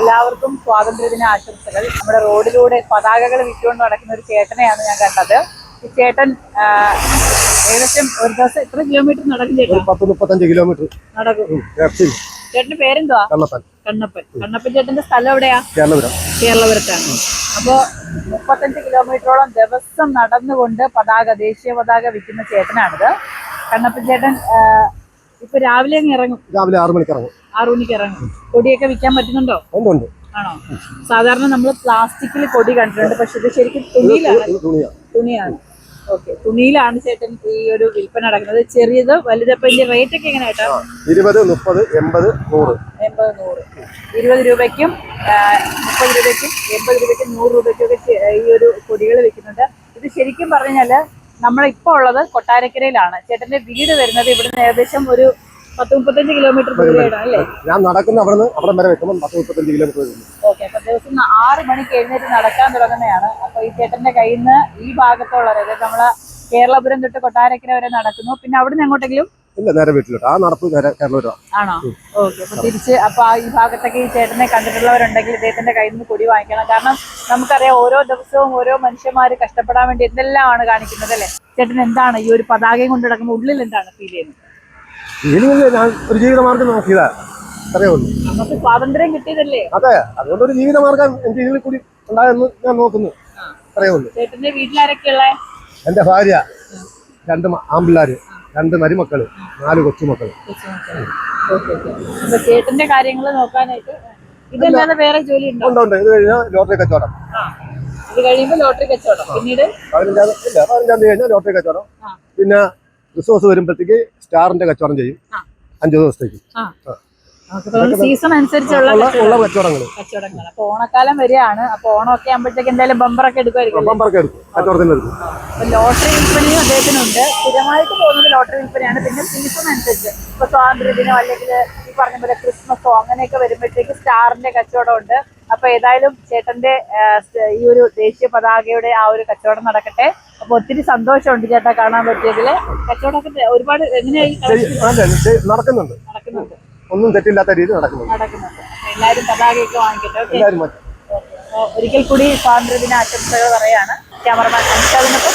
എല്ലാവർക്കും സ്വാതന്ത്ര്യദിന ആശംസകൾ. നമ്മുടെ റോഡിലൂടെ പതാകകൾ വിറ്റുകൊണ്ട് നടക്കുന്ന ഒരു ചേട്ടനെയാണ് ഞാൻ കണ്ടത്. ഈ ചേട്ടൻ ഏകദേശം ഒരു ദിവസം എത്ര കിലോമീറ്റർ നടക്കും ചേട്ടാ? 10-35 കിലോമീറ്റർ നടക്കും. ചേട്ടന്റെ പേരെന്തുവാ? കണ്ണപ്പൻ. കണ്ണപ്പൻ ചേട്ടന്റെ സ്ഥലം എവിടെയാ? കേരളപുരത്താണ്. അപ്പോ 35 കിലോമീറ്ററോളം ദിവസം നടന്നുകൊണ്ട് ദേശീയ പതാക വിൽക്കുന്ന ചേട്ടനാണിത്. കണ്ണപ്പൻ ചേട്ടൻ ഇപ്പൊ രാവിലെ ഇറങ്ങും. രാവിലെ 6 മണിക്ക് ഇറങ്ങും. 6 മണിക്ക് ഇറങ്ങും. കൊടിയൊക്കെ വിൽക്കാൻ പറ്റുന്നുണ്ടോ? ഉണ്ട്. ആണോ? സാധാരണ നമ്മൾ പ്ലാസ്റ്റിക്കിൽ കൊടി കണ്ടിട്ടുണ്ട്, പക്ഷെ ഇത് ശരിക്കും തുണിയാണ്. ഓക്കെ, തുണിയിലാണ് ചേട്ടൻ ഈ ഒരു വിൽപ്പന നടക്കുന്നത്. ചെറിയത് വലുതപ്പം ഇതിന്റെ റേറ്റ് ഒക്കെ എങ്ങനെ കേട്ടോ? 20, 30, 80, 100. 20 രൂപയ്ക്കും 30 രൂപയ്ക്കും 80 രൂപയ്ക്കും 100 രൂപയ്ക്കും ഒക്കെ ഈ ഒരു കൊടികൾ വെക്കുന്നുണ്ട്. ഇത് ശരിക്കും പറഞ്ഞാല് നമ്മളിപ്പോ ഉള്ളത് കൊട്ടാരക്കരയിലാണ്. ചേട്ടന്റെ വീട് വരുന്നത് ഇവിടുന്ന് ഏകദേശം ഒരു 10-35 കിലോമീറ്റർ ദൂരെയാണ് അല്ലേ? ഞാൻ നടക്കുന്ന അവിടെ വരെ വെക്കുമ്പോൾ 10-35 കിലോമീറ്റർ വരുന്നു. ഓക്കെ, അപ്പൊ ദിവസം 6 മണിക്ക് എഴുന്നേറ്റ് നടക്കാൻ തുടങ്ങുന്നതാണ്. അപ്പൊ ഈ ചേട്ടന്റെ കയ്യിൽ നിന്ന് ഈ ഭാഗത്തുള്ളവർ, അതായത് നമ്മളെ കേരളപുരം തൊട്ട് കൊട്ടാരക്കര വരെ നടക്കുന്നു. പിന്നെ അവിടുന്ന് എങ്ങോട്ടെങ്കിലും ഇല്ല, നേരെ വീട്ടിലോട്ട്. ആ നടപ്പ് കേരളപുരം ആണോ? ഓക്കെ, അപ്പൊ തിരിച്ച് അപ്പൊ ഈ ഭാഗത്തൊക്കെ ഈ ചേട്ടനെ കണ്ടിട്ടുള്ളവരുണ്ടെങ്കിൽ ഇദ്ദേഹത്തിന്റെ കയ്യിൽ നിന്ന് കൊടി വാങ്ങിക്കണം. കാരണം നമുക്കറിയാം ഓരോ ദിവസവും ഓരോ മനുഷ്യന്മാര് കഷ്ടപ്പെടാൻ വേണ്ടി എന്തെല്ലാമാണ് കാണിക്കുന്നത് അല്ലെ? ചേട്ടൻ എന്താണ് ഈ ഒരു പതാകയും കൊണ്ട് നടക്കുമ്പോൾ ഉള്ളിൽ എന്താണ് ഫീൽ ചെയ്യുന്നത്? ഞാൻ ഒരു ജീവിതമാർഗം നോക്കിയതാ, അറിയാമല്ലോ. നമുക്ക് സ്വാതന്ത്ര്യം കിട്ടിയതല്ലേ? അതെ, അതുകൊണ്ട് ഒരു ജീവിതമാർഗം എന്റെ ഇതിൽ കൂടി ഉണ്ടായെന്ന് ഞാൻ നോക്കുന്നു, അറിയാമല്ലോ. ചേട്ടന്റെ വീട്ടിലാരൊക്കെയുള്ള? എന്റെ ഭാര്യ, 2 ആൺപിള്ളേര്, 2 മരുമക്കള്, 4 കൊച്ചുമക്കള്. ചേട്ടന്റെ കാര്യങ്ങൾ നോക്കാനായിട്ട് ഇതല്ലാതെ വേറെ ജോലി ഉണ്ടോ? ഉണ്ട്. ഇത് കഴിഞ്ഞാൽ ലോട്ടറി കച്ചവടം. ഇത് കഴിയുമ്പോൾ ലോട്ടറി കച്ചവടം. പിന്നീട് 15-ാം തീയതി കഴിഞ്ഞാൽ ലോട്ടറി കച്ചവടം. പിന്നെ ക്രിസ്മസ് വരുമ്പോഴത്തേക്ക് സ്റ്റാറിന്റെ കച്ചവടം ചെയ്യും 5 ദിവസത്തേക്ക്. സീസൺ അനുസരിച്ചുള്ള കച്ചവടങ്ങൾ. അപ്പൊ ഓണക്കാലം വരികയാണ്. അപ്പൊ ഓണമൊക്കെ ആകുമ്പോഴത്തേക്ക് എന്തായാലും ബമ്പറൊക്കെ എടുക്കുമായിരിക്കും. കച്ചവടത്തിന് എടുക്കും. അപ്പൊ ലോട്ടറി വിൽപ്പനയും അദ്ദേഹത്തിനുണ്ട്. സ്ഥിരമായിട്ട് പോകുന്നത് ലോട്ടറി വിൽപ്പനയാണ്. പിന്നെ സീസൺ അനുസരിച്ച് ഇപ്പൊ സ്വാതന്ത്ര്യദിനം അല്ലെങ്കിൽ ഈ പറഞ്ഞ പോലെ ക്രിസ്മസോ അങ്ങനെയൊക്കെ വരുമ്പോഴത്തേക്ക് സ്റ്റാറിന്റെ കച്ചവടം ഉണ്ട്. അപ്പൊ ഏതായാലും ചേട്ടന്റെ ഈ ഒരു ദേശീയ പതാകയുടെ ആ ഒരു കച്ചവടം നടക്കട്ടെ. അപ്പൊ ഒത്തിരി സന്തോഷമുണ്ട് ചേട്ടാ കാണാൻ പറ്റിയതില്. കച്ചവടമൊക്കെ ഒരുപാട് എങ്ങനെയായി നടക്കുന്നുണ്ട്. ഒന്നും തെറ്റില്ലാത്ത രീതിയിൽ നടക്കുന്നുണ്ട്. എല്ലാവരും പതാകയൊക്കെ വാങ്ങിക്കട്ടെ. ഒരിക്കൽ കൂടി സ്വാതന്ത്ര്യദിന ആശംസകൾ പറയാണ്. ക്യാമറമാൻ അൻഷാദിനൊപ്പം